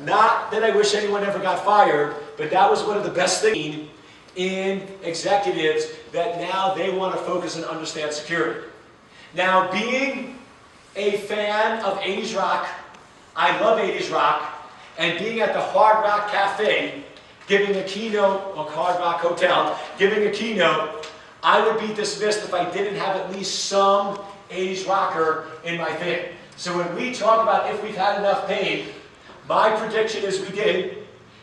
Not that I wish anyone ever got fired, but that was one of the best things in executives, that now they want to focus and understand security. Now, being a fan of 80s rock, I love 80s rock, and being at the Hard Rock Cafe, giving a keynote, or Hard Rock Hotel, giving a keynote, I would be dismissed if I didn't have at least some 80s rocker in my thing. So when we talk about if we've had enough pain, my prediction is we did,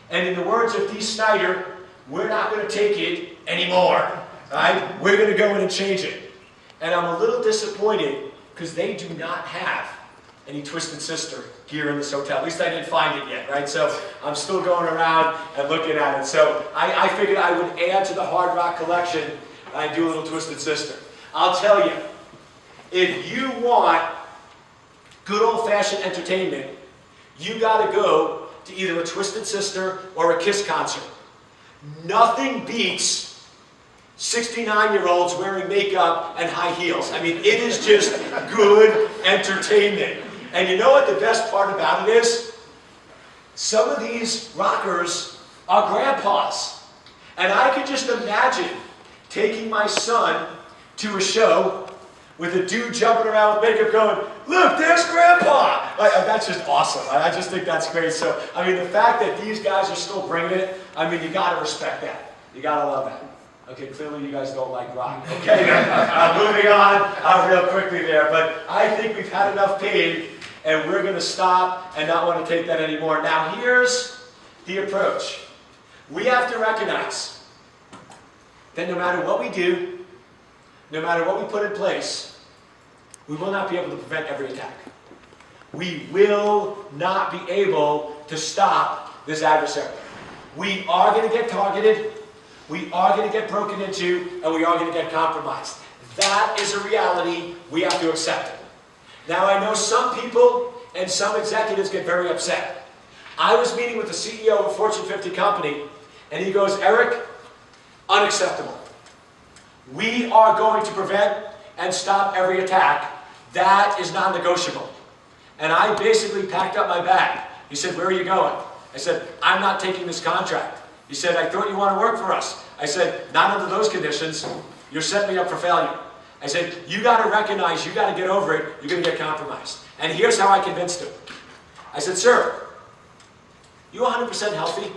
and in the words of Dee Snider, we're not going to take it anymore. Right? We're going to go in and change it. And I'm a little disappointed because they do not have any Twisted Sister gear in this hotel. At least I didn't find it yet, right? So I'm still going around and looking at it. So I figured I would add to the Hard Rock collection and do a little Twisted Sister. I'll tell you, if you want good old-fashioned entertainment, you got to go to either a Twisted Sister or a Kiss concert. Nothing beats 69-year-olds wearing makeup and high heels. I mean, it is just good entertainment. And you know what the best part about it is? Some of these rockers are grandpas. And I could just imagine taking my son to a show with a dude jumping around with makeup going, look, there's Grandpa! That's just awesome. I just think that's great. So, I mean, the fact that these guys are still bringing it, I mean, you gotta respect that. You gotta love that. Okay, clearly you guys don't like rock. Okay, moving on real quickly there. But I think we've had enough pain, and we're gonna stop and not want to take that anymore. Now, here's the approach. We have to recognize that no matter what we do, no matter what we put in place, we will not be able to prevent every attack. We will not be able to stop this adversary. We are going to get targeted, we are going to get broken into, and we are going to get compromised. That is a reality. We have to accept it. Now, I know some people and some executives get very upset. I was meeting with the CEO of a Fortune 50 company, and he goes, Eric, unacceptable. We are going to prevent and stop every attack. That is non-negotiable. And I basically packed up my bag. He said, where are you going? I said, I'm not taking this contract. He said, I thought you want to work for us. I said, not under those conditions. You're setting me up for failure. I said, you got to recognize, you got to get over it. You're going to get compromised. And here's how I convinced him. I said, sir, you 100% healthy?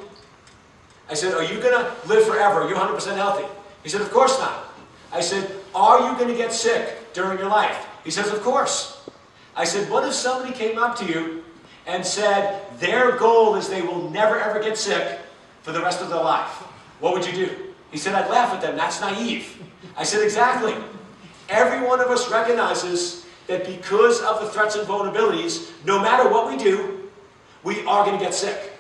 I said, are you going to live forever? Are you 100% healthy? He said, of course not. I said, are you going to get sick during your life? He says, of course. I said, what if somebody came up to you and said their goal is they will never ever get sick for the rest of their life? What would you do? He said, I'd laugh at them. That's naive. I said, exactly. Every one of us recognizes that because of the threats and vulnerabilities, no matter what we do, we are going to get sick.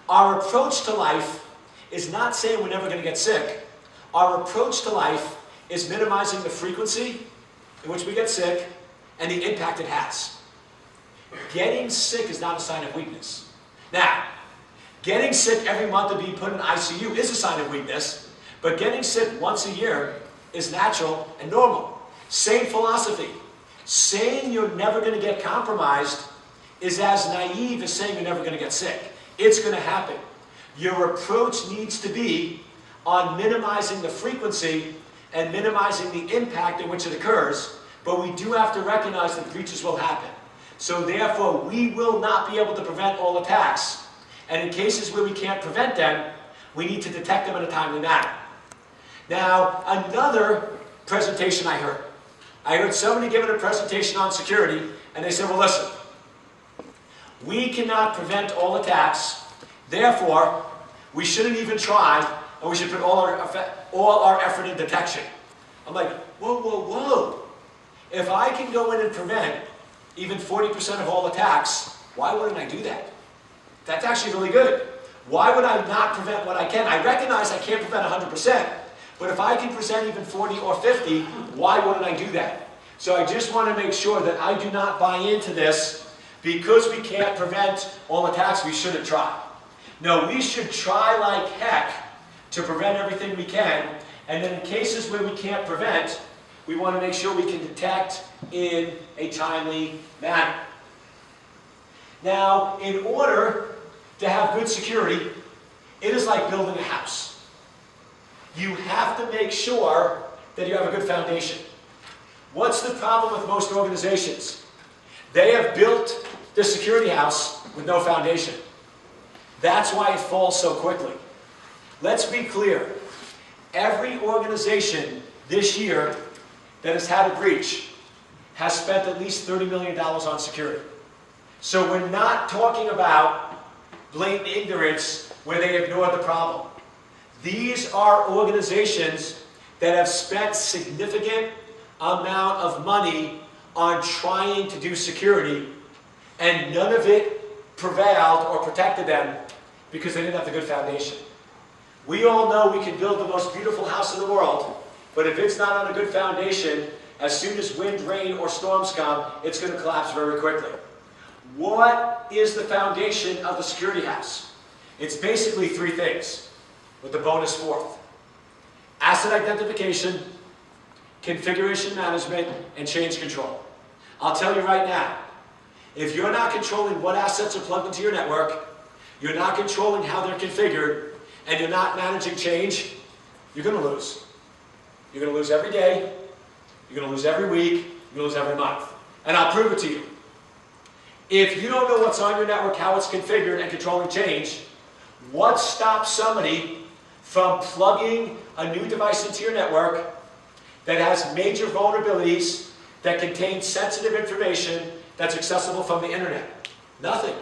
Our approach to life is not saying we're never going to get sick. Our approach to life is minimizing the frequency in which we get sick and the impact it has. Getting sick is not a sign of weakness. Now, getting sick every month and being put in ICU is a sign of weakness, but getting sick once a year is natural and normal. Same philosophy. Saying you're never going to get compromised is as naive as saying you're never going to get sick. It's going to happen. Your approach needs to be on minimizing the frequency and minimizing the impact in which it occurs, but we do have to recognize that breaches will happen. So therefore, we will not be able to prevent all attacks, and in cases where we can't prevent them, we need to detect them in a timely manner. Now, another presentation I heard somebody giving a presentation on security, and they said, well, listen, we cannot prevent all attacks, therefore, we shouldn't even try, and we should put all our effort in detection. I'm like, whoa, whoa, whoa. If I can go in and prevent even 40% of all attacks, why wouldn't I do that? That's actually really good. Why would I not prevent what I can? I recognize I can't prevent 100%, but if I can prevent even 40 or 50, why wouldn't I do that? So I just want to make sure that I do not buy into this because we can't prevent all attacks, we shouldn't try. No, we should try like heck to prevent everything we can, and then in cases where we can't prevent, we want to make sure we can detect in a timely manner. Now, in order to have good security, it is like building a house. You have to make sure that you have a good foundation. What's the problem with most organizations? They have built the security house with no foundation. That's why it falls so quickly. Let's be clear. Every organization this year that has had a breach has spent at least $30 million on security. So we're not talking about blatant ignorance where they ignore the problem. These are organizations that have spent significant amount of money on trying to do security, and none of it prevailed or protected them because they didn't have the good foundation. We all know we can build the most beautiful house in the world, but if it's not on a good foundation, as soon as wind, rain, or storms come, it's going to collapse very quickly. What is the foundation of the security house? It's basically three things, with the bonus fourth. Asset identification, configuration management, and change control. I'll tell you right now, if you're not controlling what assets are plugged into your network, you're not controlling how they're configured, and you're not managing change, you're going to lose. You're going to lose every day, you're going to lose every week, you're going to lose every month. And I'll prove it to you. If you don't know what's on your network, how it's configured, and controlling change, what stops somebody from plugging a new device into your network that has major vulnerabilities, that contains sensitive information that's accessible from the internet? Nothing.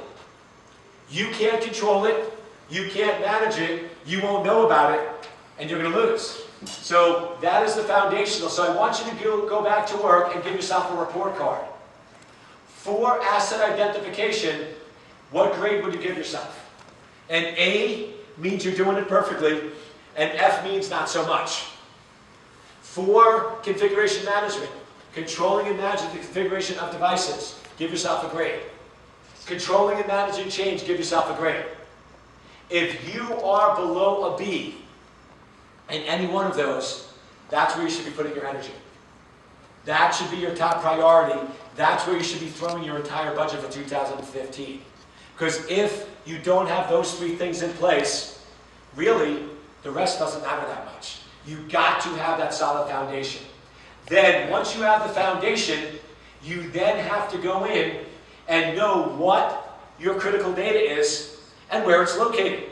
You can't control it, you can't manage it, you won't know about it, and you're going to lose. So that is the foundational. So I want you to go back to work and give yourself a report card. For asset identification, what grade would you give yourself? And A means you're doing it perfectly, and F means not so much. For configuration management, controlling and managing the configuration of devices, give yourself a grade. Controlling and managing change, give yourself a grade. If you are below a B in any one of those, that's where you should be putting your energy. That should be your top priority. That's where you should be throwing your entire budget for 2015. Because if you don't have those three things in place, really, the rest doesn't matter that much. You've got to have that solid foundation. Then, once you have the foundation, you then have to go in and know what your critical data is and where it's located.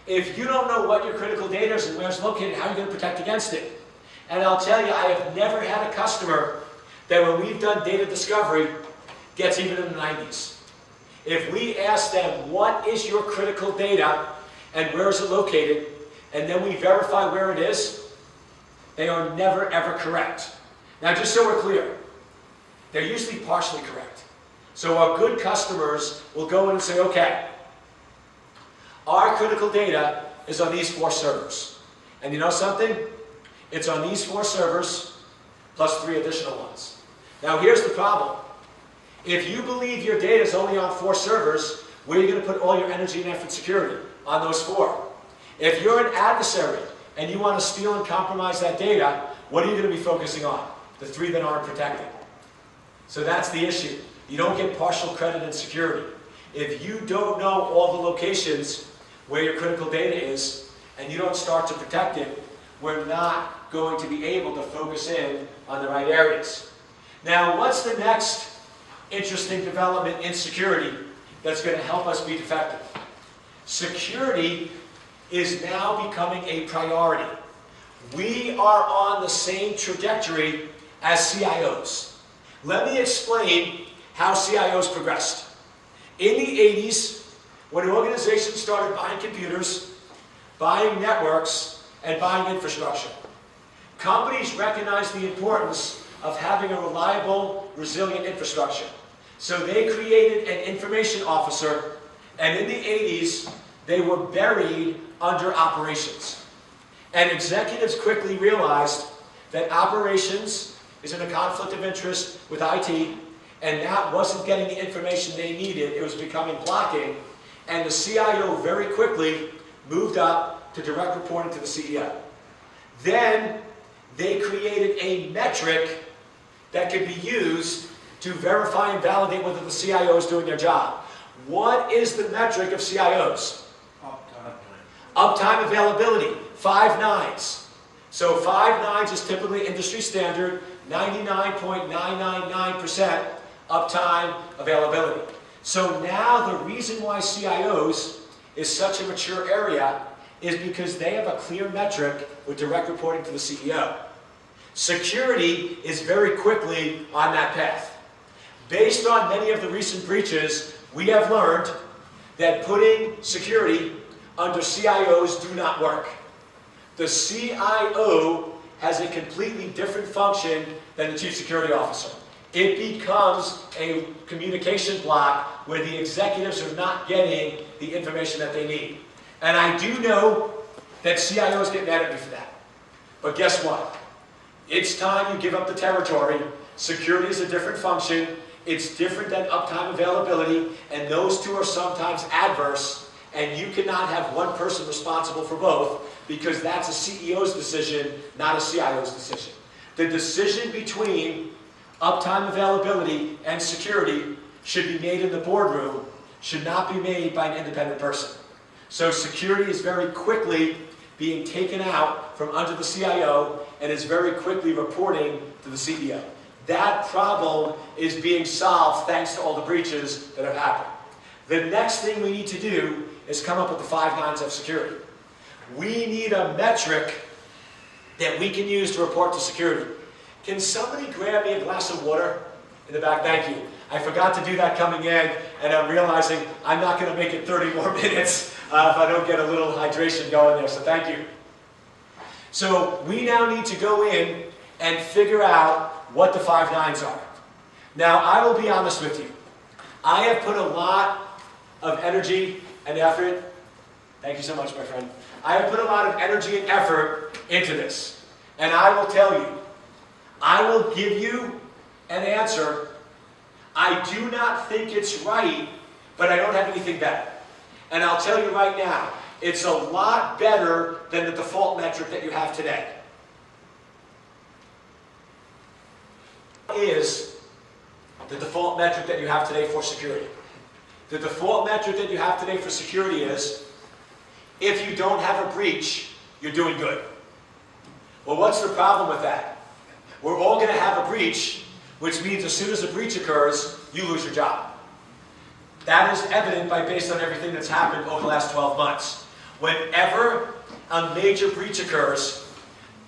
If you don't know what your critical data is and where it's located, how are you going to protect against it? And I'll tell you, I have never had a customer that when we've done data discovery gets even in the 90s. If we ask them, what is your critical data and where is it located, and then we verify where it is, they are never ever correct. Now just so we're clear, they're usually partially correct. So our good customers will go in and say, okay, our critical data is on these 4 servers. And you know something? It's on these 4 servers plus 3 additional ones. Now here's the problem. If you believe your data is only on 4 servers, where are you going to put all your energy and effort security? On those 4. If you're an adversary and you want to steal and compromise that data, what are you going to be focusing on? The 3 that aren't protected. So that's the issue. You don't get partial credit in security. If you don't know all the locations where your critical data is, and you don't start to protect it, we're not going to be able to focus in on the right areas. Now, what's the next interesting development in security that's going to help us be effective? Security is now becoming a priority. We are on the same trajectory as CIOs. Let me explain how CIOs progressed. In the 80s, when organizations started buying computers, buying networks, and buying infrastructure, companies recognized the importance of having a reliable, resilient infrastructure. So they created an information officer, and in the 80s, they were buried under operations. And executives quickly realized that operations is in a conflict of interest with IT, and that wasn't getting the information they needed. It was becoming blocking, and the CIO very quickly moved up to direct reporting to the CEO. Then they created a metric that could be used to verify and validate whether the CIO is doing their job. What is the metric of CIOs? Uptime. Uptime availability, 5 nines. So 5 nines is typically industry standard, 99.999% uptime availability. So now the reason why CIOs is such a mature area is because they have a clear metric with direct reporting to the CEO. Security is very quickly on that path. Based on many of the recent breaches, we have learned that putting security under CIOs do not work. The CIO has a completely different function than the Chief Security Officer. It becomes a communication block where the executives are not getting the information that they need. And I do know that CIOs get mad at me for that. But guess what? It's time you give up the territory. Security is a different function. It's different than uptime availability, and those two are sometimes adverse, and you cannot have one person responsible for both, because that's a CEO's decision, not a CIO's decision. The decision between uptime availability and security should be made in the boardroom, should not be made by an independent person. So security is very quickly being taken out from under the CIO and is very quickly reporting to the CEO. That problem is being solved thanks to all the breaches that have happened. The next thing we need to do is come up with the 5 nines of security. We need a metric that we can use to report to security. Can somebody grab me a glass of water in the back? Thank you. I forgot to do that coming in, and I'm realizing I'm not going to make it 30 more minutes if I don't get a little hydration going there, so thank you. So we now need to go in and figure out what the 5 nines are. Now, I will be honest with you. I have put a lot of energy and effort. Thank you so much, my friend. I have put a lot of energy and effort into this. And I will tell you, I will give you an answer. I do not think it's right, but I don't have anything better. And I'll tell you right now, it's a lot better than the default metric that you have today. Is the default metric that you have today for security. The default metric that you have today for security is, if you don't have a breach, you're doing good. Well, what's the problem with that? We're all going to have a breach, which means as soon as a breach occurs, you lose your job. That is evident based on everything that's happened over the last 12 months. Whenever a major breach occurs,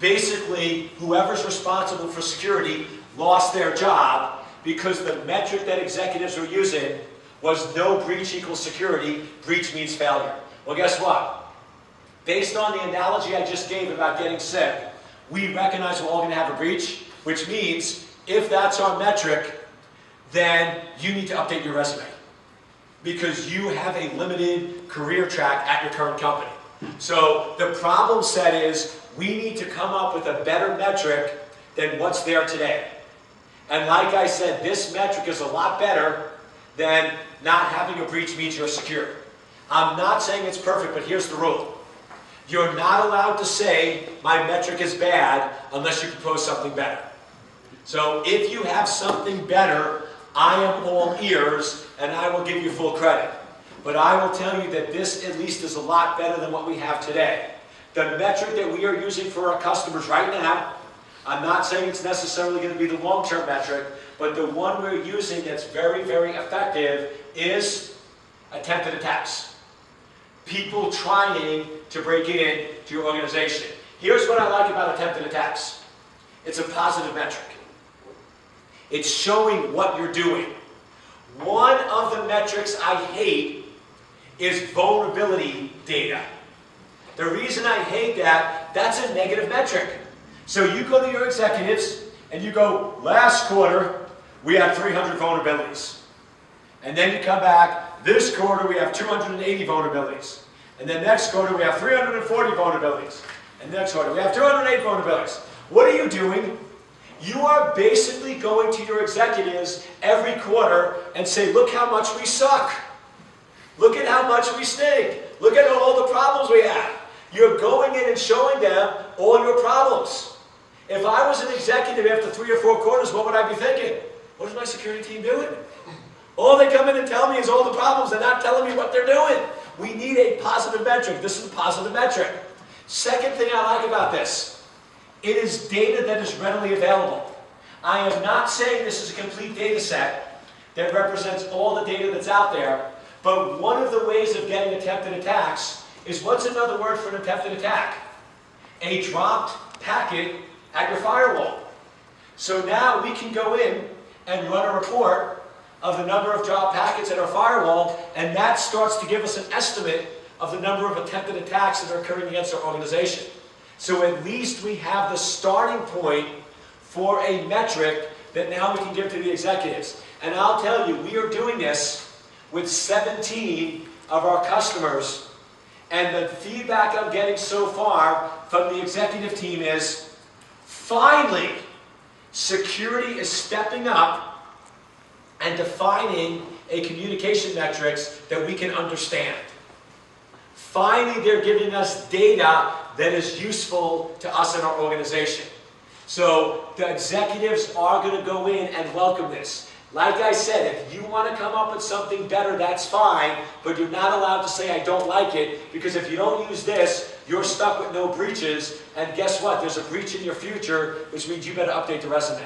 basically whoever's responsible for security lost their job because the metric that executives were using was no breach equals security, breach means failure. Well, guess what? Based on the analogy I just gave about getting sick, we recognize we're all going to have a breach, which means if that's our metric, then you need to update your resume because you have a limited career track at your current company. So the problem set is we need to come up with a better metric than what's there today. And like I said, this metric is a lot better than not having a breach means you're secure. I'm not saying it's perfect, but here's the rule. You're not allowed to say my metric is bad unless you propose something better. So if you have something better, I am all ears and I will give you full credit. But I will tell you that this at least is a lot better than what we have today. The metric that we are using for our customers right now, I'm not saying it's necessarily going to be the long-term metric, but the one we're using that's very, very effective is attempted attacks. People trying to break in to your organization. Here's what I like about attempted attacks. It's a positive metric. It's showing what you're doing. One of the metrics I hate is vulnerability data. The reason I hate that, that's a negative metric. So you go to your executives and you go, last quarter we had 300 vulnerabilities. And then you come back, this quarter we have 280 vulnerabilities. And then next quarter we have 340 vulnerabilities. And next quarter we have 208 vulnerabilities. What are you doing? You are basically going to your executives every quarter and say, look how much we suck. Look at how much we stink. Look at all the problems we have. You're going in and showing them all your problems. If I was an executive after 3 or 4 quarters, what would I be thinking? What is my security team doing? All they come in and tell me is all the problems. They're not telling me what they're doing. We need a positive metric. This is a positive metric. Second thing I like about this, it is data that is readily available. I am not saying this is a complete data set that represents all the data that's out there, but one of the ways of getting attempted attacks is, what's another word for an attempted attack? A dropped packet at your firewall. So now we can go in and run a report of the number of dropped packets at our firewall, and that starts to give us an estimate of the number of attempted attacks that are occurring against our organization. So at least we have the starting point for a metric that now we can give to the executives. And I'll tell you, we are doing this with 17 of our customers, and the feedback I'm getting so far from the executive team is, finally, security is stepping up and defining a communication metrics that we can understand. Finally, they're giving us data that is useful to us in our organization. So the executives are going to go in and welcome this. Like I said, if you want to come up with something better, that's fine, but you're not allowed to say, I don't like it, because if you don't use this, you're stuck with no breaches, and guess what? There's a breach in your future, which means you better update the resume.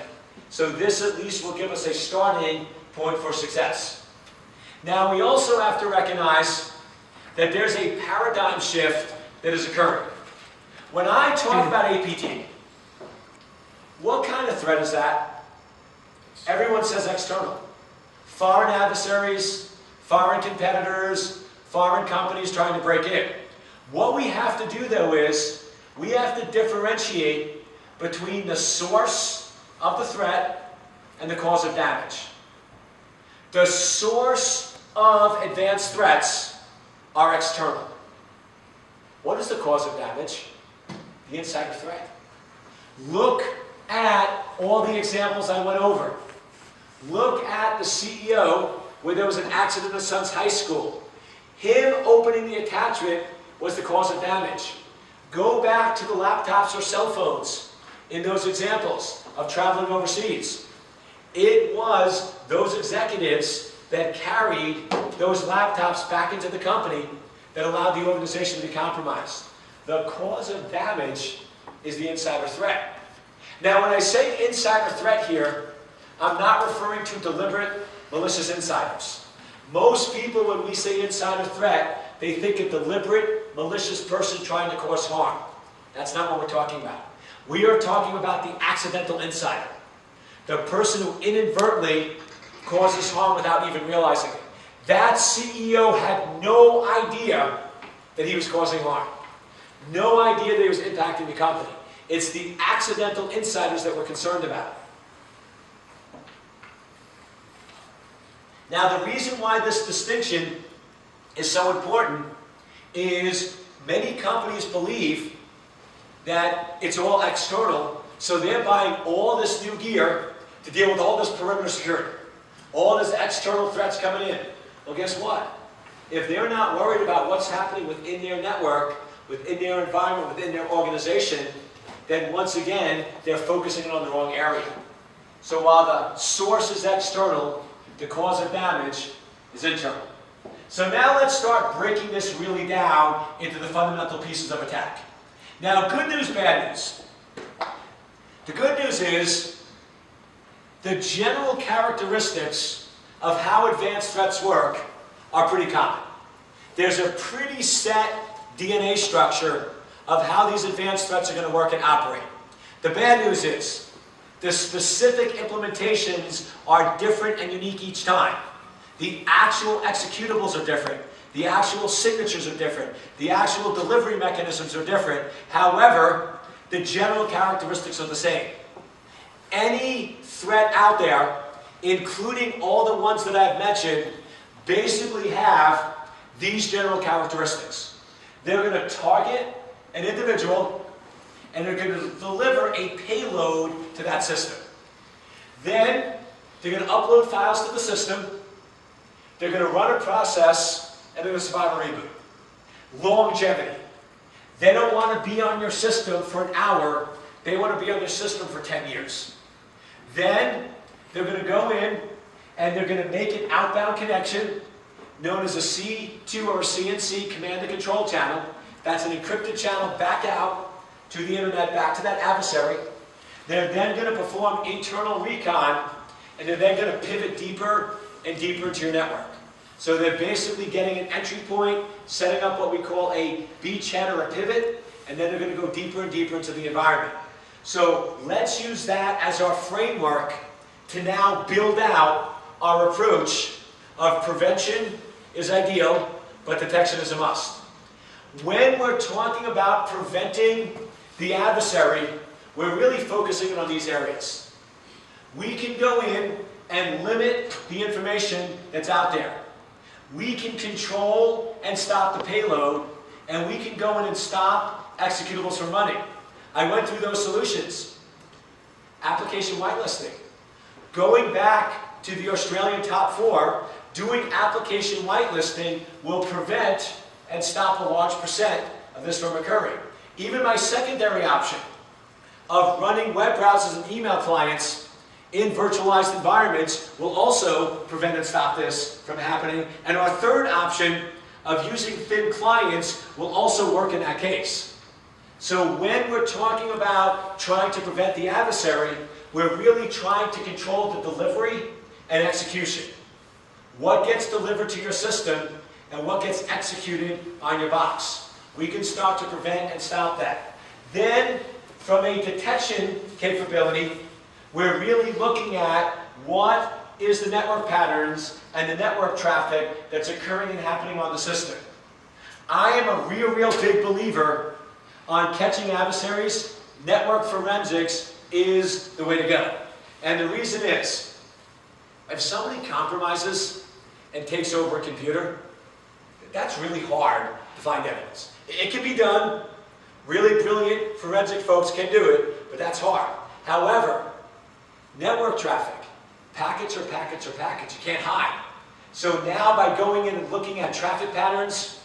So this at least will give us a starting point for success. Now, we also have to recognize that there's a paradigm shift that is occurring. When I talk about APT, what kind of threat is that? Everyone says external. Foreign adversaries, foreign competitors, foreign companies trying to break in. What we have to do, though, is we have to differentiate between the source of the threat and the cause of damage. The source of advanced threats are external. What is the cause of damage? The insider threat. Look at all the examples I went over. Look at the CEO where there was an accident at SANS High School. Him opening the attachment was the cause of damage. Go back to the laptops or cell phones in those examples of traveling overseas. It was those executives that carried those laptops back into the company that allowed the organization to be compromised. The cause of damage is the insider threat. Now, when I say insider threat here, I'm not referring to deliberate, malicious insiders. Most people, when we say insider threat, they think a deliberate, malicious person trying to cause harm. That's not what we're talking about. We are talking about the accidental insider. The person who inadvertently causes harm without even realizing it. That CEO had no idea that he was causing harm. No idea that he was impacting the company. It's the accidental insiders that we're concerned about. Now, the reason why this distinction is so important is many companies believe that it's all external, so they're buying all this new gear to deal with all this perimeter security, all this external threats coming in. Well, guess what? If they're not worried about what's happening within their network, within their environment, within their organization, then once again, they're focusing on the wrong area. So while the source is external, the cause of damage is internal. So now let's start breaking this really down into the fundamental pieces of attack. Now, good news, bad news. The good news is the general characteristics of how advanced threats work are pretty common. There's a pretty set DNA structure of how these advanced threats are going to work and operate. The bad news is the specific implementations are different and unique each time. The actual executables are different. The actual signatures are different. The actual delivery mechanisms are different. However, the general characteristics are the same. Any threat out there, including all the ones that I've mentioned, basically have these general characteristics. They're going to target an individual, and they're going to deliver a payload to that system. Then, they're going to upload files to the system, they're going to run a process, and they're going to survive a reboot. Longevity. They don't want to be on your system for an hour, they want to be on your system for 10 years. Then, they're going to go in, and they're going to make an outbound connection known as a C2 or a CNC, command and control channel. That's an encrypted channel back out to the internet, back to that adversary. They're then going to perform internal recon, and they're then going to pivot deeper and deeper into your network. So they're basically getting an entry point, setting up what we call a beachhead or a pivot, and then they're going to go deeper and deeper into the environment. So let's use that as our framework to now build out our approach of prevention is ideal, but detection is a must. When we're talking about preventing the adversary, we're really focusing on these areas. We can go in and limit the information that's out there. We can control and stop the payload, and we can go in and stop executables from running. I went through those solutions. Application whitelisting. Going back to the Australian top 4, doing application whitelisting will prevent and stop a large percent of this from occurring. Even my secondary option of running web browsers and email clients in virtualized environments will also prevent and stop this from happening. And our third option of using thin clients will also work in that case. So when we're talking about trying to prevent the adversary, we're really trying to control the delivery and execution. What gets delivered to your system and what gets executed on your box. We can start to prevent and stop that. Then, from a detection capability, we're really looking at what is the network patterns and the network traffic that's occurring and happening on the system. I am a real big believer on catching adversaries. Network forensics is the way to go. And the reason is, if somebody compromises and takes over a computer, that's really hard to find evidence. It can be done. Really brilliant forensic folks can do it, but that's hard. However, network traffic, packets are packets are packets. You can't hide. So now by going in and looking at traffic patterns,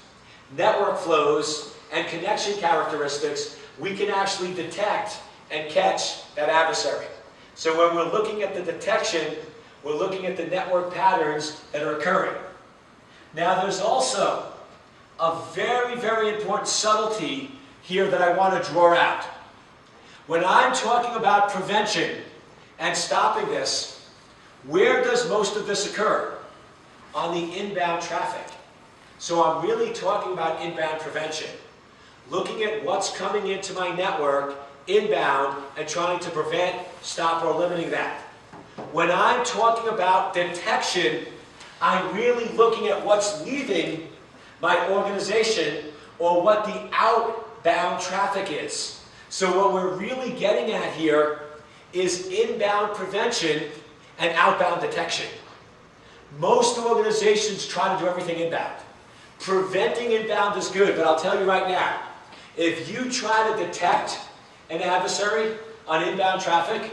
network flows, and connection characteristics, we can actually detect and catch that adversary. So when we're looking at the detection, we're looking at the network patterns that are occurring. Now there's also a very important subtlety here that I want to draw out. When I'm talking about prevention and stopping this, where does most of this occur? On the inbound traffic. So I'm really talking about inbound prevention. Looking at what's coming into my network inbound and trying to prevent, stop, or limiting that. When I'm talking about detection, I'm really looking at what's leaving my organization or what the outbound traffic is. So what we're really getting at here is inbound prevention and outbound detection. Most organizations try to do everything inbound. Preventing inbound is good, but I'll tell you right now, if you try to detect an adversary on inbound traffic,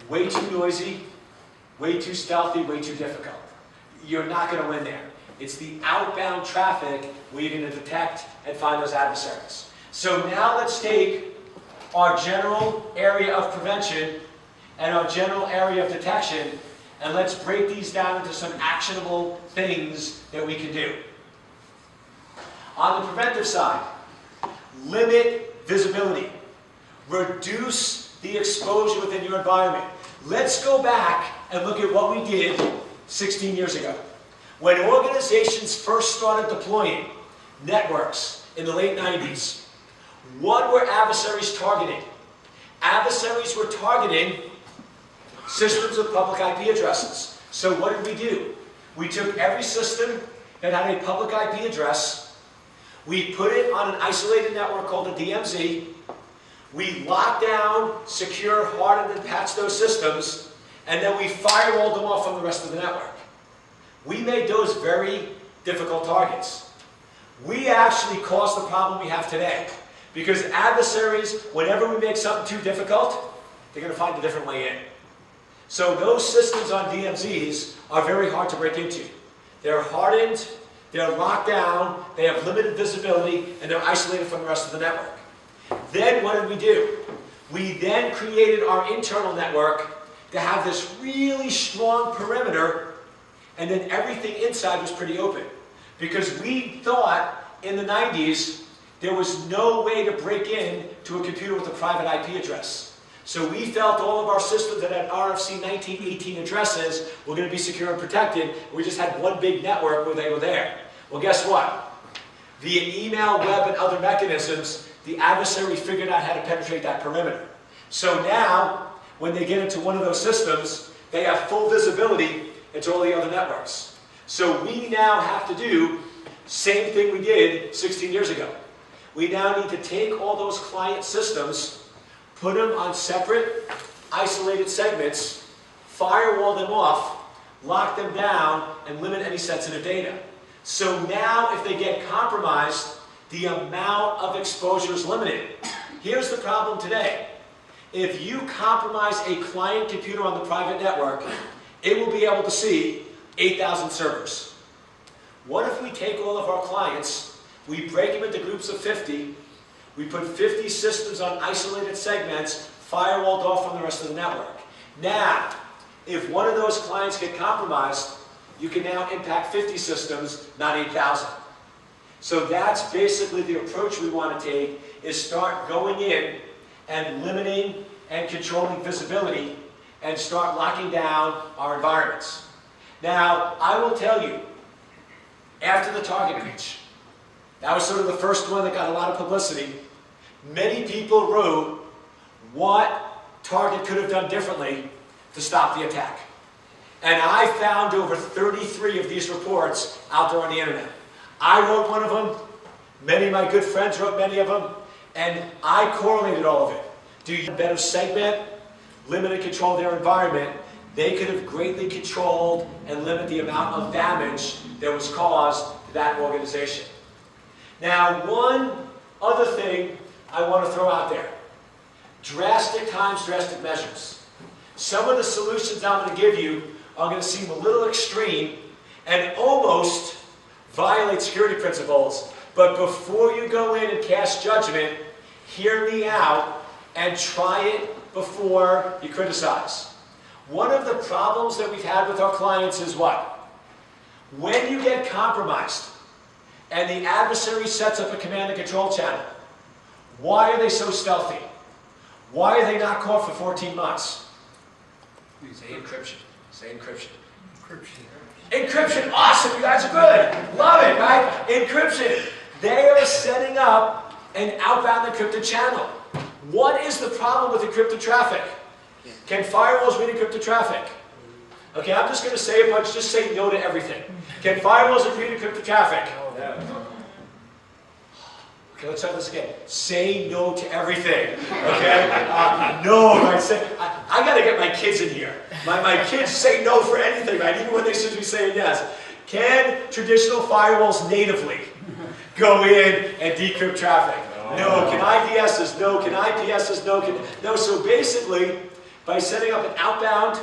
way too noisy, way too stealthy, way too difficult. You're not going to win there. It's the outbound traffic where you're going to detect and find those adversaries. So now let's take our general area of prevention and our general area of detection, and let's break these down into some actionable things that we can do. On the preventive side, limit visibility. Reduce the exposure within your environment. Let's go back and look at what we did 16 years ago. When organizations first started deploying networks in the late 90s, what were adversaries targeting? Adversaries were targeting systems with public IP addresses. So what did we do? We took every system that had a public IP address, we put it on an isolated network called a DMZ, we locked down, secure, hardened, and patched those systems, and then we firewalled them off from the rest of the network. We made those very difficult targets. We actually caused the problem we have today. Because adversaries, whenever we make something too difficult, they're going to find a different way in. So those systems on DMZs are very hard to break into. They're hardened, they're locked down, they have limited visibility, and they're isolated from the rest of the network. Then what did we do? We then created our internal network to have this really strong perimeter, and then everything inside was pretty open. Because we thought in the 90s there was no way to break in to a computer with a private IP address. So we felt all of our systems that had RFC 1918 addresses were going to be secure and protected. We just had one big network where they were there. Well, guess what? Via email, web, and other mechanisms, the adversary figured out how to penetrate that perimeter. So now, when they get into one of those systems, they have full visibility into all the other networks. So we now have to do the same thing we did 16 years ago. We now need to take all those client systems, put them on separate, isolated segments, firewall them off, lock them down, and limit any sensitive data. So now if they get compromised, the amount of exposure is limited. Here's the problem today. If you compromise a client computer on the private network, it will be able to see 8,000 servers. What if we take all of our clients, we break them into groups of 50, we put 50 systems on isolated segments, firewalled off from the rest of the network. Now, if one of those clients get compromised, you can now impact 50 systems, not 8,000. So that's basically the approach we want to take, is start going in and limiting and controlling visibility and start locking down our environments. Now, I will tell you, after the Target breach, that was sort of the first one that got a lot of publicity, many people wrote what Target could have done differently to stop the attack. And I found over 33 of these reports out there on the internet. I wrote one of them, many of my good friends wrote many of them, and I correlated all of it. Do you better segment, limit and control their environment? They could have greatly controlled and limited the amount of damage that was caused to that organization. Now, one other thing I want to throw out there. Drastic times, drastic measures. Some of the solutions I'm going to give you are going to seem a little extreme and almost violate security principles, but before you go in and cast judgment, hear me out and try it before you criticize. One of the problems that we've had with our clients is what? When you get compromised and the adversary sets up a command and control channel, why are they so stealthy? Why are they not caught for 14 months? Say encryption. Say encryption. Encryption, awesome, you guys are good. Love it, right? Encryption. They are setting up an outbound encrypted channel. What is the problem with encrypted traffic? Can firewalls read encrypted traffic? Okay, I'm just going to say a bunch, just say no to everything. Can firewalls read encrypted traffic? Okay, let's try this again. Say no to everything. Okay? No, right? I got to get my kids in here. My kids say no for anything, right? Even when they should be saying yes. Can traditional firewalls natively go in and decrypt traffic? No. Can IDSs? No. Can IPSs? No. No. So basically, by setting up an outbound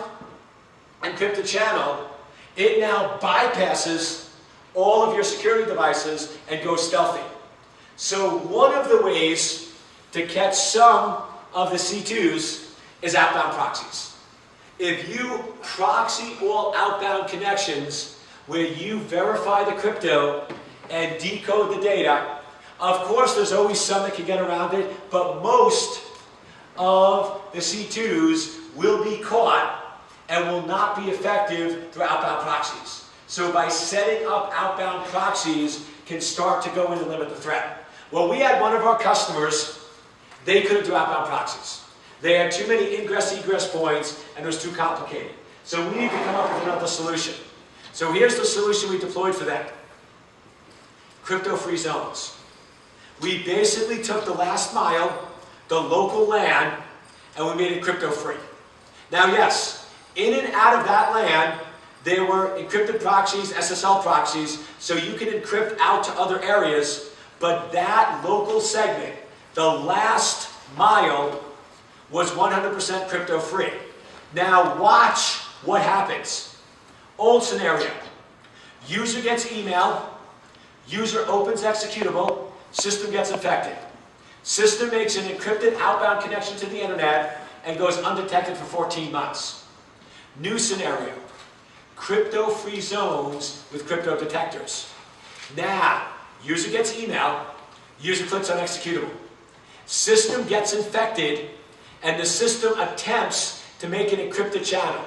encrypted channel, it now bypasses all of your security devices and goes stealthy. So one of the ways to catch some of the C2s is outbound proxies. If you proxy all outbound connections where you verify the crypto and decode the data, of course there's always some that can get around it, but most of the C2s will be caught and will not be effective through outbound proxies. So by setting up outbound proxies can start to go in and limit the threat. Well, we had one of our customers, they couldn't do outbound proxies. They had too many ingress-egress points and it was too complicated. So we need to come up with another solution. So here's the solution we deployed for them. Crypto-free zones. We basically took the last mile, the local LAN, and we made it crypto-free. Now yes, in and out of that LAN, there were encrypted proxies, SSL proxies, so you can encrypt out to other areas, but that local segment, the last mile, was 100% crypto-free. Now watch what happens. Old scenario. User gets email, user opens executable, system gets infected. System makes an encrypted outbound connection to the internet and goes undetected for 14 months. New scenario. Crypto-free zones with crypto detectors. Now, user gets email, user clicks on executable. System gets infected, and the system attempts to make an encrypted channel.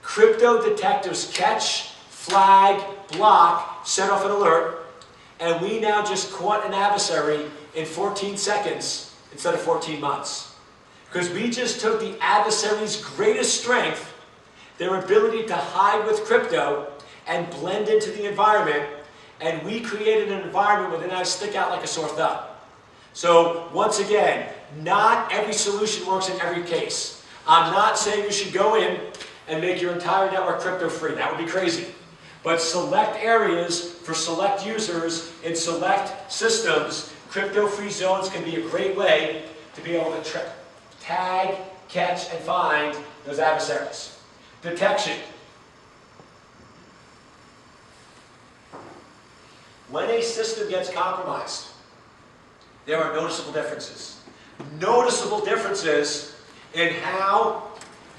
Crypto detectors catch, flag, block, set off an alert, and we now just caught an adversary in 14 seconds instead of 14 months. Because we just took the adversary's greatest strength, their ability to hide with crypto and blend into the environment, and we created an environment where they now stick out like a sore thumb. So once again, not every solution works in every case. I'm not saying you should go in and make your entire network crypto free. That would be crazy. But select areas for select users in select systems, crypto-free zones can be a great way to be able to tag, catch, and find those adversaries. Detection. When a system gets compromised, there are noticeable differences. Noticeable differences in how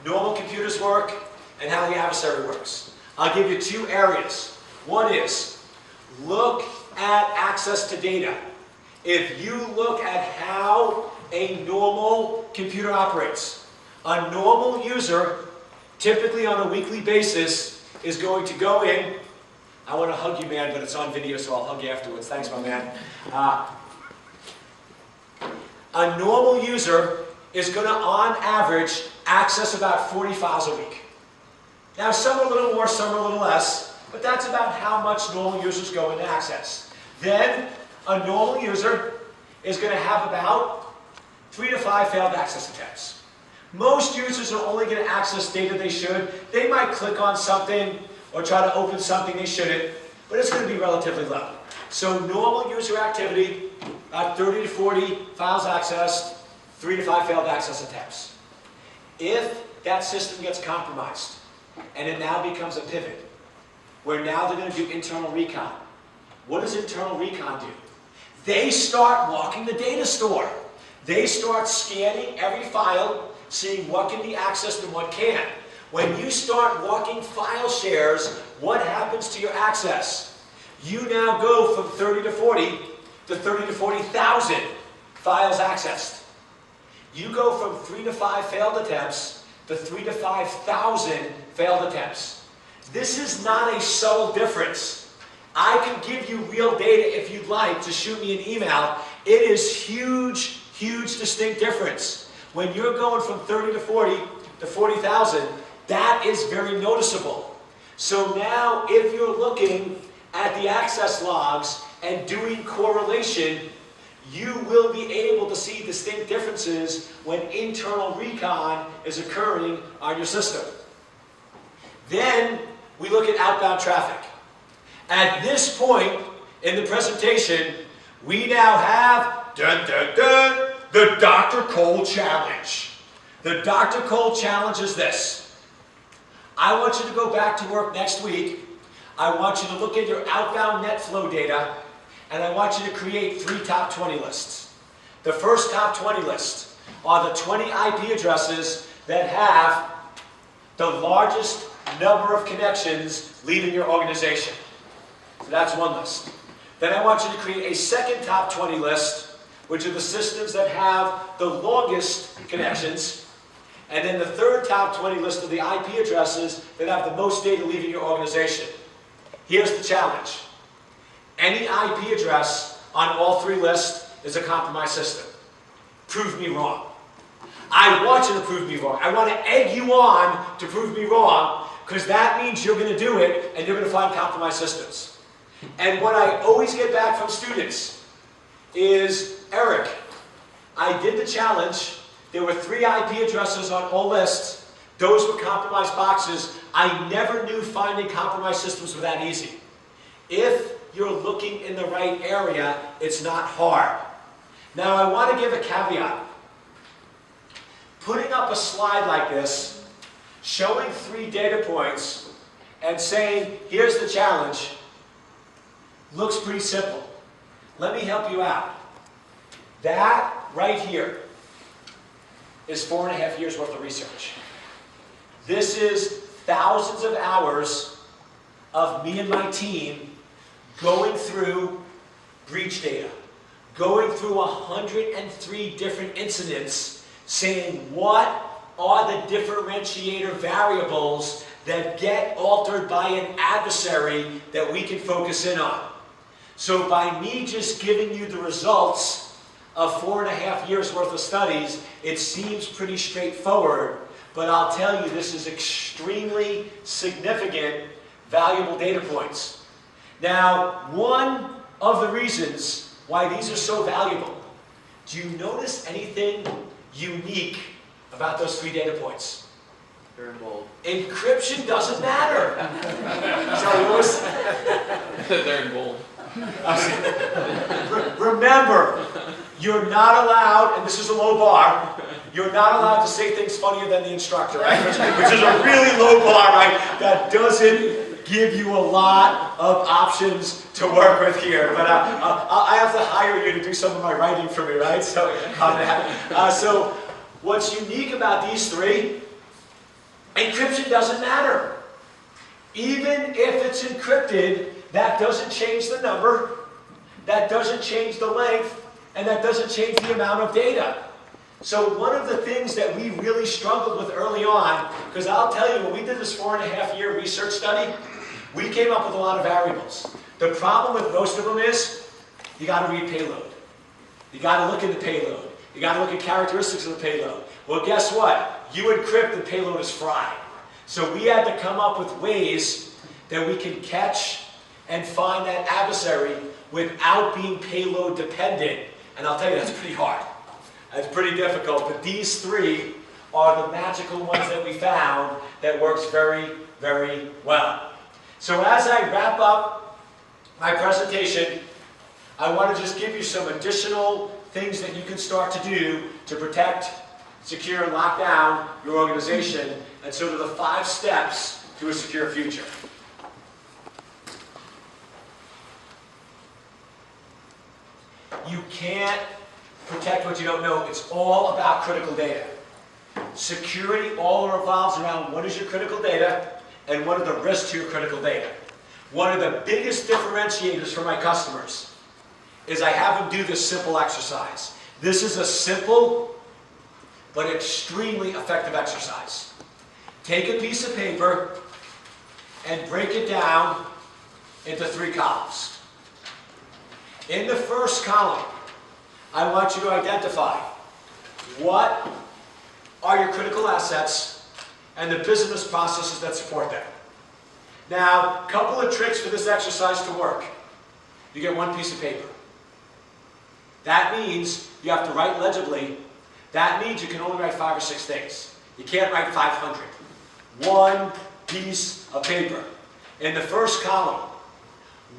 normal computers work and how the adversary works. I'll give you two areas. One is, look at access to data. If you look at how a normal computer operates, a normal user, typically on a weekly basis, is going to go in. I want to hug you, man, but it's on video, so I'll hug you afterwards. Thanks, my man. A normal user is going to, on average, access about 40 files a week. Now, some are a little more, some are a little less, but that's about how much normal users go into access. Then, a normal user is going to have about 3 to 5 failed access attempts. Most users are only going to access data they should. They might click on something or try to open something they shouldn't, but it's going to be relatively low. So normal user activity, about 30 to 40 files accessed, 3 to 5 failed access attempts. If that system gets compromised, and it now becomes a pivot, where now they're going to do internal recon. What does internal recon do? They start walking the data store. They start scanning every file, seeing what can be accessed and what can't. When you start walking file shares, what happens to your access? You now go from 30 to 40 to 30 to 40,000 files accessed. You go from 3 to 5 failed attempts to 3 to 5,000 failed attempts. This is not a subtle difference. I can give you real data if you'd like to shoot me an email. It is huge, huge distinct difference. When you're going from 30 to 40 to 40,000, that is very noticeable. So now if you're looking at the access logs and doing correlation, you will be able to see distinct differences when internal recon is occurring on your system. Then we look at outbound traffic. At this point in the presentation, we now have the Dr. Cole Challenge. The Dr. Cole Challenge is this. I want you to go back to work next week. I want you to look at your outbound net flow data, and I want you to create 3 top 20 lists. The first top 20 list are the 20 IP addresses that have the largest number of connections leaving your organization. So that's one list. Then I want you to create a second top 20 list, which are the systems that have the longest connections. And then the third top 20 list of the IP addresses that have the most data leaving your organization. Here's the challenge. Any IP address on all 3 lists is a compromised system. Prove me wrong. I want you to prove me wrong. I want to egg you on to prove me wrong, because that means you're going to do it and you're going to find compromised systems. And what I always get back from students is, Eric, I did the challenge. There were 3 IP addresses on all lists. Those were compromised boxes. I never knew finding compromised systems were that easy. If you're looking in the right area, it's not hard. Now, I want to give a caveat. Putting up a slide like this, showing 3 data points, and saying, here's the challenge, looks pretty simple. Let me help you out. That right here is 4.5 years worth of research. This is thousands of hours of me and my team going through breach data, going through 103 different incidents, saying what are the differentiator variables that get altered by an adversary that we can focus in on. So by me just giving you the results of 4.5 years worth of studies, it seems pretty straightforward, but I'll tell you this is extremely significant, valuable data points. Now, one of the reasons why these are so valuable, do you notice anything unique about those 3 data points? They're in bold. Encryption doesn't matter. Sorry, what was They're in bold. Remember, you're not allowed, and this is a low bar, you're not allowed to say things funnier than the instructor, right? Which is a really low bar, right? That doesn't give you a lot of options to work with here. But I have to hire you to do some of my writing for me, right? So, so what's unique about these 3, encryption doesn't matter. Even if it's encrypted, that doesn't change the number, that doesn't change the length, and that doesn't change the amount of data. So one of the things that we really struggled with early on, because I'll tell you, when we did this 4.5-year research study, we came up with a lot of variables. The problem with most of them is, you got to read payload. You got to look at the payload. You got to look at characteristics of the payload. Well, guess what? You encrypt, the payload is fried. So we had to come up with ways that we can catch and find that adversary without being payload dependent. And I'll tell you, that's pretty hard. That's pretty difficult. But these 3 are the magical ones that we found that works very, very well. So as I wrap up my presentation, I want to just give you some additional things that you can start to do to protect, secure, and lock down your organization, and sort of the 5 steps to a secure future. You can't protect what you don't know. It's all about critical data. Security all revolves around what is your critical data and what are the risks to your critical data. One of the biggest differentiators for my customers is I have them do this simple exercise. This is a simple but extremely effective exercise. Take a piece of paper and break it down into 3 columns. In the first column, I want you to identify what are your critical assets and the business processes that support them. Now, a couple of tricks for this exercise to work. You get 1 piece of paper. That means you have to write legibly. That means you can only write 5 or 6 things. You can't write 500. 1 piece of paper. In the first column,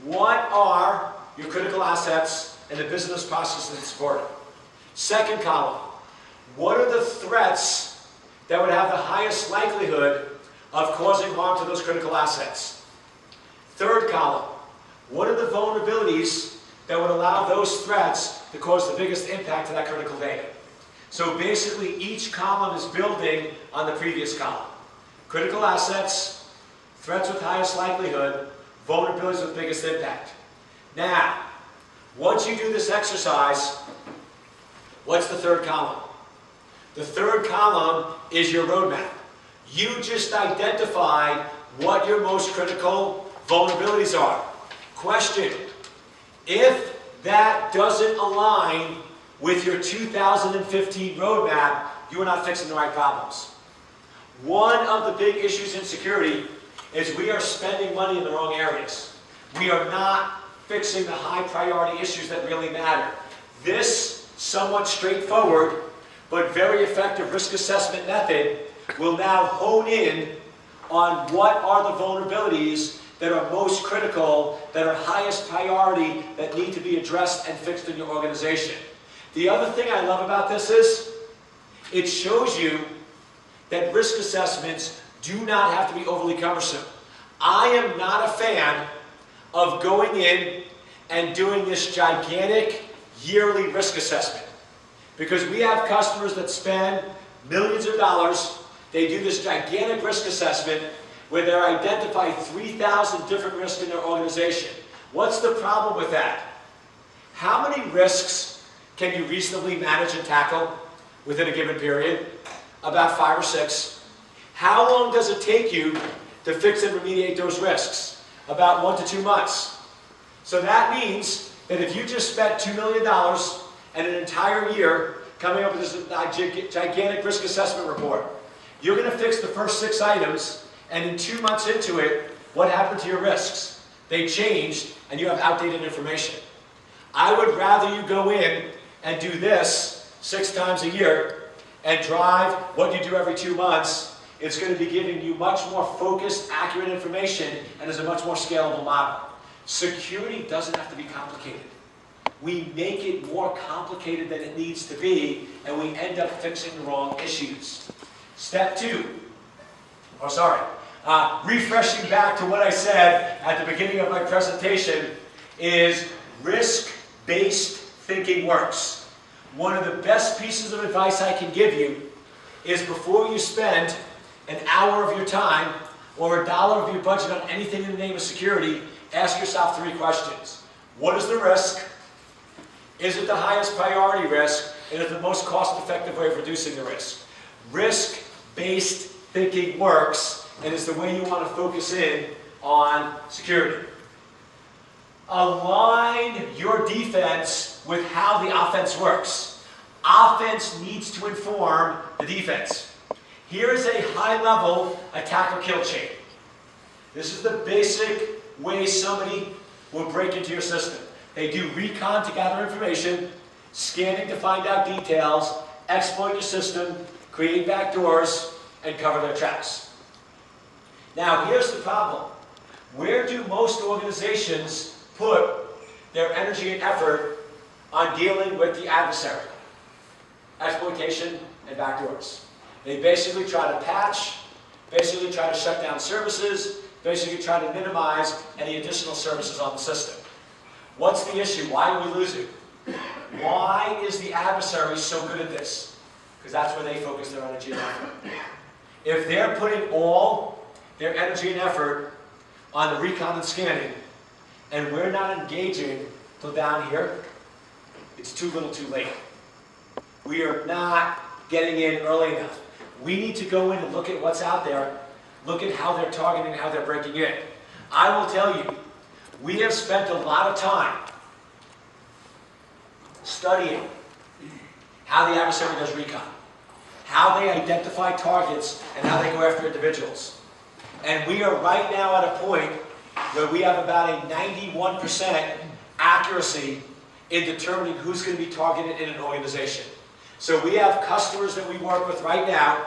what are your critical assets and the business processes that support it? Second column, what are the threats that would have the highest likelihood of causing harm to those critical assets? Third column, what are the vulnerabilities that would allow those threats to cause the biggest impact to that critical data? So basically, each column is building on the previous column. Critical assets, threats with highest likelihood, vulnerabilities with biggest impact. Now, once you do this exercise, what's the third column? The third column is your roadmap. You just identified what your most critical vulnerabilities are. Question, if that doesn't align with your 2015 roadmap, you are not fixing the right problems. One of the big issues in security is we are spending money in the wrong areas. We are not fixing the high priority issues that really matter. This somewhat straightforward but very effective risk assessment method will now hone in on what are the vulnerabilities that are most critical, that are highest priority, that need to be addressed and fixed in your organization. The other thing I love about this is it shows you that risk assessments do not have to be overly cumbersome. I am not a fan of going in and doing this gigantic yearly risk assessment, because we have customers that spend millions of dollars, they do this gigantic risk assessment, where they identify 3,000 different risks in their organization. What's the problem with that? How many risks can you reasonably manage and tackle within a given period? About 5 or 6. How long does it take you to fix and remediate those risks? About 1 to 2 months. So that means that if you just spent $2 million and an entire year coming up with this gigantic risk assessment report, you're going to fix the first 6 items, and in 2 months into it, what happened to your risks? They changed, and you have outdated information. I would rather you go in and do this 6 times a year and drive what you do every 2 months. It's going to be giving you much more focused, accurate information, and is a much more scalable model. Security doesn't have to be complicated. We make it more complicated than it needs to be, and we end up fixing the wrong issues. Step 2, refreshing back to what I said at the beginning of my presentation, is risk-based thinking works. One of the best pieces of advice I can give you is before you spend an hour of your time or $1 of your budget on anything in the name of security, ask yourself 3 questions. What is the risk? Is it the highest priority risk? And is it the most cost-effective way of reducing the risk? Risk-based thinking works, and is the way you want to focus in on security. Align your defense with how the offense works. Offense needs to inform the defense. Here is a high-level attack or kill chain. This is the basic way somebody will break into your system. They do recon to gather information, scanning to find out details, exploit your system, create backdoors, and cover their tracks. Now, here's the problem. Where do most organizations put their energy and effort on dealing with the adversary? Exploitation and backdoors. They basically try to patch, basically try to shut down services, basically try to minimize any additional services on the system. What's the issue? Why are we losing? Why is the adversary so good at this? Because that's where they focus their energy and effort. If they're putting all their energy and effort on the recon and scanning, and we're not engaging till down here, it's too little too late. We are not getting in early enough. We need to go in and look at what's out there, look at how they're targeting and how they're breaking in. I will tell you, we have spent a lot of time studying how the adversary does recon, how they identify targets, and how they go after individuals. And we are right now at a point where we have about a 91% accuracy in determining who's going to be targeted in an organization. So we have customers that we work with right now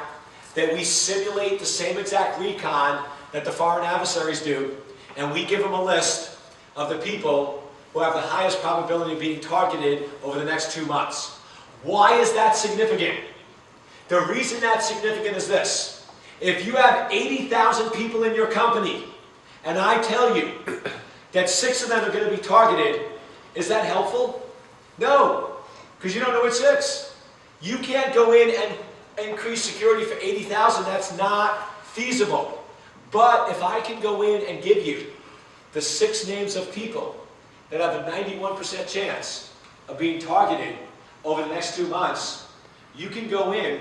that we simulate the same exact recon that the foreign adversaries do, and we give them a list of the people who have the highest probability of being targeted over the next 2 months. Why is that significant? The reason that's significant is this. If you have 80,000 people in your company, and I tell you that 6 of them are going to be targeted, is that helpful? No, because you don't know it's 6. You can't go in and increase security for 80,000. That's not feasible. But if I can go in and give you the 6 names of people that have a 91% chance of being targeted over the next 2 months, you can go in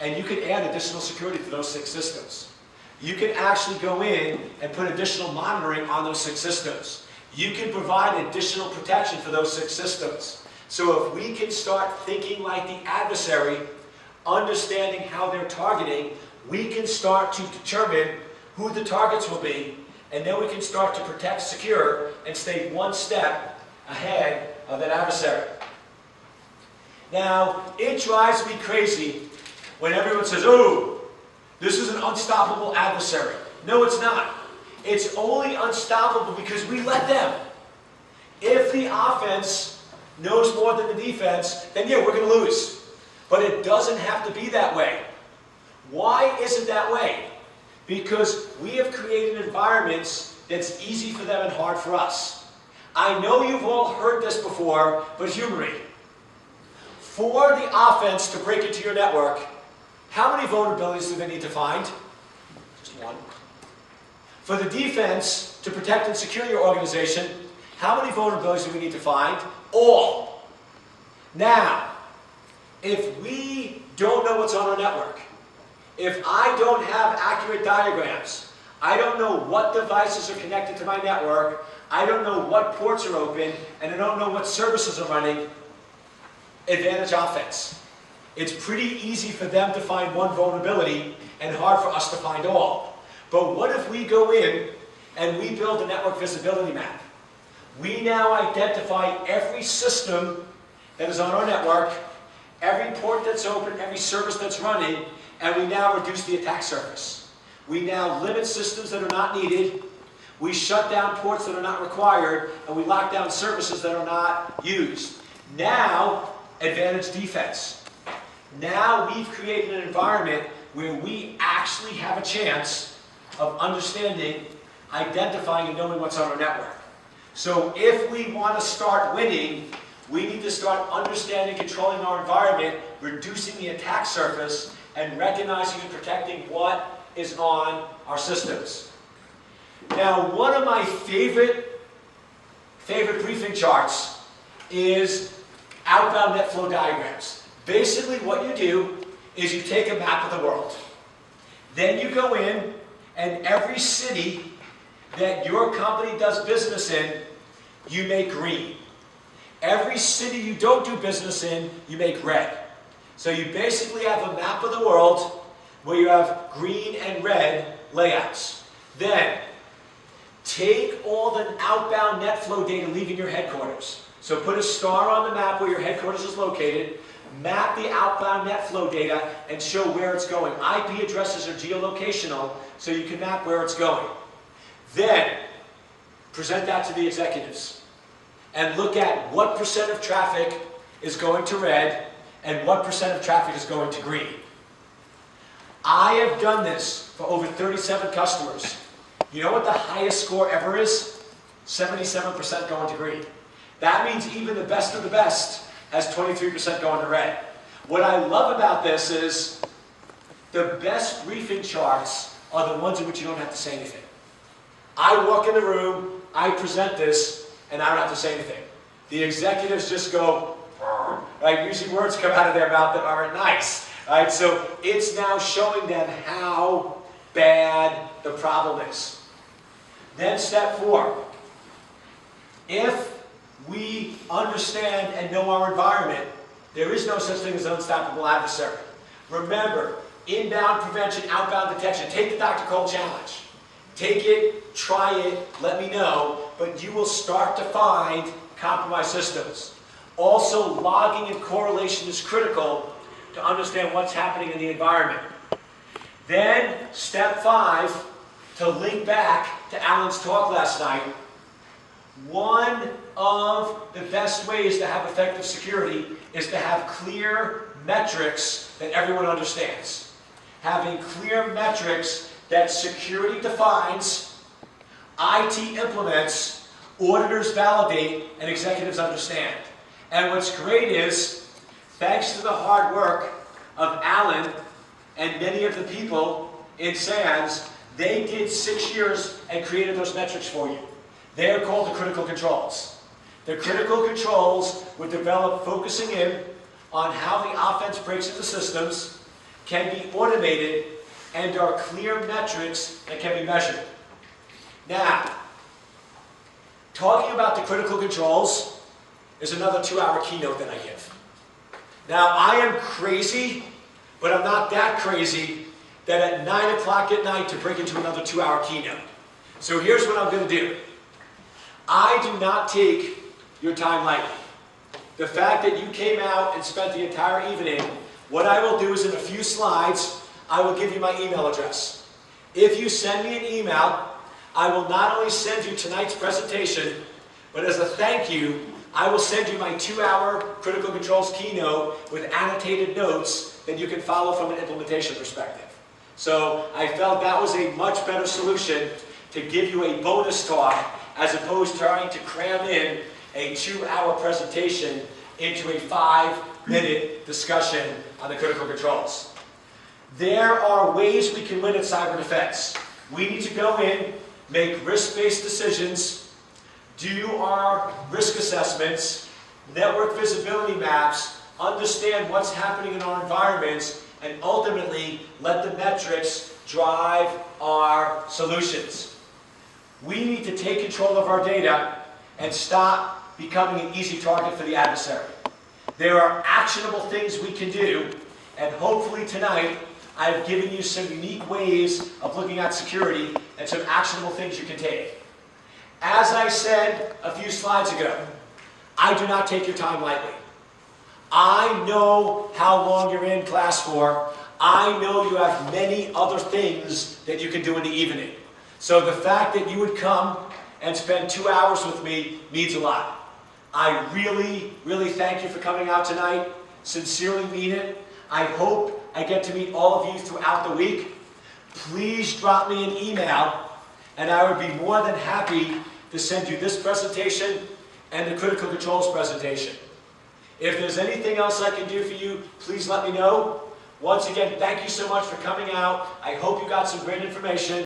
and you can add additional security to those 6 systems. You can actually go in and put additional monitoring on those 6 systems. You can provide additional protection for those 6 systems. So if we can start thinking like the adversary, understanding how they're targeting, we can start to determine who the targets will be, and then we can start to protect, secure, and stay 1 step ahead of that adversary. Now, it drives me crazy when everyone says, oh, this is an unstoppable adversary. No, it's not. It's only unstoppable because we let them. If the offense knows more than the defense, then yeah, we're going to lose. But it doesn't have to be that way. Why is it that way? Because we have created environments that's easy for them and hard for us. I know you've all heard this before, but humor me. For the offense to break into your network, how many vulnerabilities do they need to find? Just 1. For the defense, to protect and secure your organization, how many vulnerabilities do we need to find? All. Now, if we don't know what's on our network, if I don't have accurate diagrams, I don't know what devices are connected to my network, I don't know what ports are open, and I don't know what services are running, advantage offense. It's pretty easy for them to find one vulnerability and hard for us to find all. But what if we go in and we build a network visibility map? We now identify every system that is on our network, every port that's open, every service that's running, and we now reduce the attack surface. We now limit systems that are not needed, we shut down ports that are not required, and we lock down services that are not used. Now, advantage defense. Now we've created an environment where we actually have a chance of understanding, identifying, and knowing what's on our network. So if we want to start winning, we need to start understanding, controlling our environment, reducing the attack surface, and recognizing and protecting what is on our systems. Now, one of my favorite briefing charts is outbound net flow diagrams. Basically, what you do is you take a map of the world. Then you go in, and every city that your company does business in, you make green. Every city you don't do business in, you make red. So you basically have a map of the world where you have green and red layouts. Then, take all the outbound net flow data leaving your headquarters. So put a star on the map where your headquarters is located, map the outbound net flow data, and show where it's going. IP addresses are geolocational, so you can map where it's going. Then, present that to the executives. And look at what percent of traffic is going to red, and what percent of traffic is going to green. I have done this for over 37 customers. You know what the highest score ever is? 77% going to green. That means even the best of the best has 23% going to red. What I love about this is the best briefing charts are the ones in which you don't have to say anything. I walk in the room, I present this, and I don't have to say anything. The executives just go, right? Usually words come out of their mouth that aren't nice. Right? So it's now showing them how bad the problem is. Then step 4. If we understand and know our environment, there is no such thing as an unstoppable adversary. Remember, inbound prevention, outbound detection. Take the Dr. Cole challenge. Take it, try it, let me know, but you will start to find compromised systems. Also, logging and correlation is critical to understand what's happening in the environment. Then, step 5, to link back to Alan's talk last night, one of the best ways to have effective security is to have clear metrics that everyone understands. Having clear metrics that security defines, IT implements, auditors validate, and executives understand. And what's great is, thanks to the hard work of Alan and many of the people in SANS, they did 6 years and created those metrics for you. They're called the critical controls. The critical controls were developed focusing in on how the offense breaks into systems, can be automated, and are clear metrics that can be measured. Now, talking about the critical controls is another 2-hour keynote that I give. Now, I am crazy, but I'm not that crazy that at 9 o'clock at night to break into another 2-hour keynote. So here's what I'm going to do. I do not take your time lightly. The fact that you came out and spent the entire evening, what I will do is in a few slides, I will give you my email address. If you send me an email, I will not only send you tonight's presentation, but as a thank you, I will send you my 2-hour critical controls keynote with annotated notes that you can follow from an implementation perspective. So I felt that was a much better solution to give you a bonus talk as opposed to trying to cram in a 2-hour presentation into a 5-minute discussion on the critical controls. There are ways we can win at cyber defense. We need to go in make risk-based decisions, do our risk assessments, network visibility maps, understand what's happening in our environments, and ultimately let the metrics drive our solutions. We need to take control of our data and stop becoming an easy target for the adversary. There are actionable things we can do, and hopefully tonight I've given you some unique ways of looking at security and some actionable things you can take. As I said a few slides ago, I do not take your time lightly. I know how long you're in class for. I know you have many other things that you can do in the evening. So the fact that you would come and spend 2 hours with me means a lot. I really, really thank you for coming out tonight. Sincerely mean it. I hope I get to meet all of you throughout the week. Please drop me an email, and I would be more than happy to send you this presentation and the critical controls presentation. If there's anything else I can do for you, please let me know. Once again, thank you so much for coming out. I hope you got some great information.